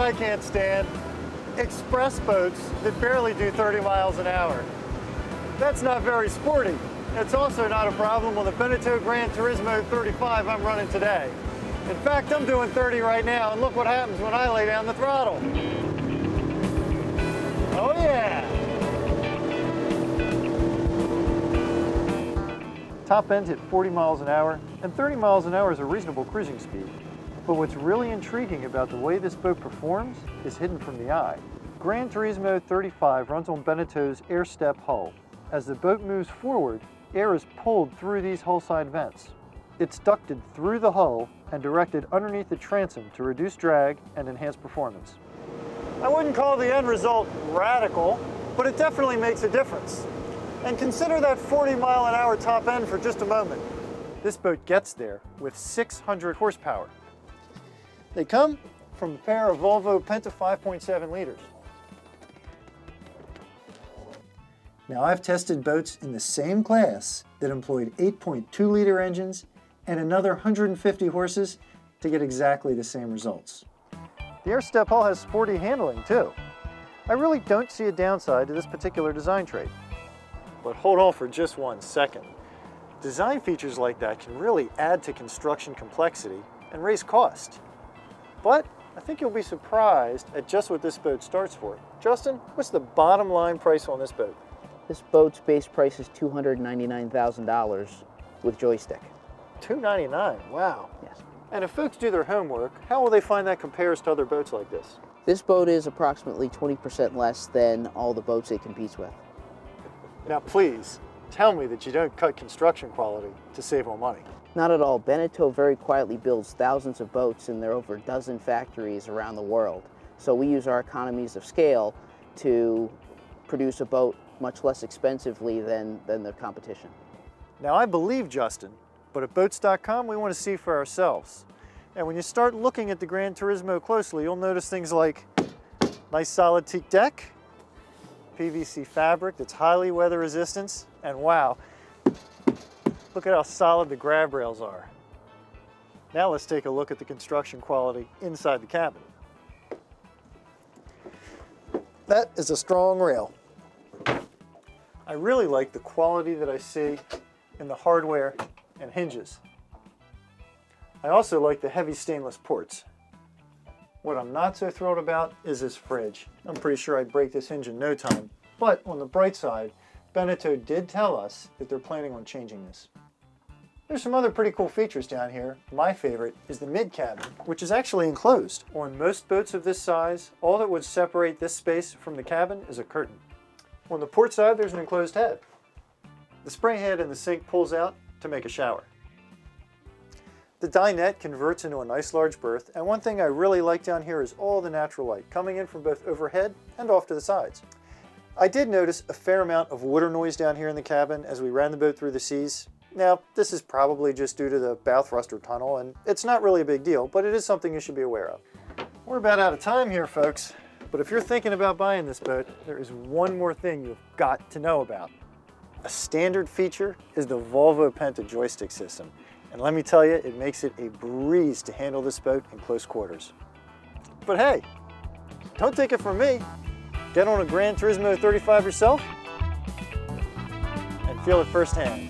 I can't stand? Express boats that barely do 30 miles an hour. That's not very sporty. It's also not a problem on the Beneteau Gran Turismo 35 I'm running today. In fact, I'm doing 30 right now, and look what happens when I lay down the throttle. Oh yeah! Top end's at 40 miles an hour, and 30 miles an hour is a reasonable cruising speed. But what's really intriguing about the way this boat performs is hidden from the eye. Gran Turismo 35 runs on Beneteau's air step hull. As the boat moves forward, air is pulled through these hull side vents. It's ducted through the hull and directed underneath the transom to reduce drag and enhance performance. I wouldn't call the end result radical, but it definitely makes a difference. And consider that 40 mile an hour top end for just a moment. This boat gets there with 600 horsepower. They come from a pair of Volvo Penta 5.7 liters. Now, I've tested boats in the same class that employed 8.2 liter engines and another 150 horses to get exactly the same results. The air step hull has sporty handling too. I really don't see a downside to this particular design trait. But hold on for just 1 second. Design features like that can really add to construction complexity and raise cost. But I think you'll be surprised at just what this boat starts for. Justin, what's the bottom line price on this boat? This boat's base price is $299,000 with joystick. $299, wow. Yes. And if folks do their homework, how will they find that compares to other boats like this? This boat is approximately 20% less than all the boats it competes with. Now please, tell me that you don't cut construction quality to save on money. Not at all. Beneteau very quietly builds thousands of boats, and there are over a dozen factories around the world. So we use our economies of scale to produce a boat much less expensively than the competition. Now I believe Justin, but at boats.com we want to see for ourselves. And when you start looking at the Gran Turismo closely, you'll notice things like nice solid teak deck, PVC fabric that's highly weather resistant, and wow, look at how solid the grab rails are. Now let's take a look at the construction quality inside the cabin. That is a strong rail. I really like the quality that I see in the hardware and hinges. I also like the heavy stainless ports. What I'm not so thrilled about is this fridge. I'm pretty sure I'd break this hinge in no time. But on the bright side, Beneteau did tell us that they're planning on changing this. There's some other pretty cool features down here. My favorite is the mid cabin, which is actually enclosed. On most boats of this size, all that would separate this space from the cabin is a curtain. On the port side, there's an enclosed head. The spray head in the sink pulls out to make a shower. The dinette converts into a nice large berth, and one thing I really like down here is all the natural light coming in from both overhead and off to the sides. I did notice a fair amount of water noise down here in the cabin as we ran the boat through the seas. Now, this is probably just due to the bow thruster tunnel, and it's not really a big deal, but it is something you should be aware of. We're about out of time here, folks, but if you're thinking about buying this boat, there is one more thing you've got to know about. A standard feature is the Volvo Penta joystick system. And let me tell you, it makes it a breeze to handle this boat in close quarters. But hey, don't take it from me. Get on a Gran Turismo 35 yourself and feel it firsthand.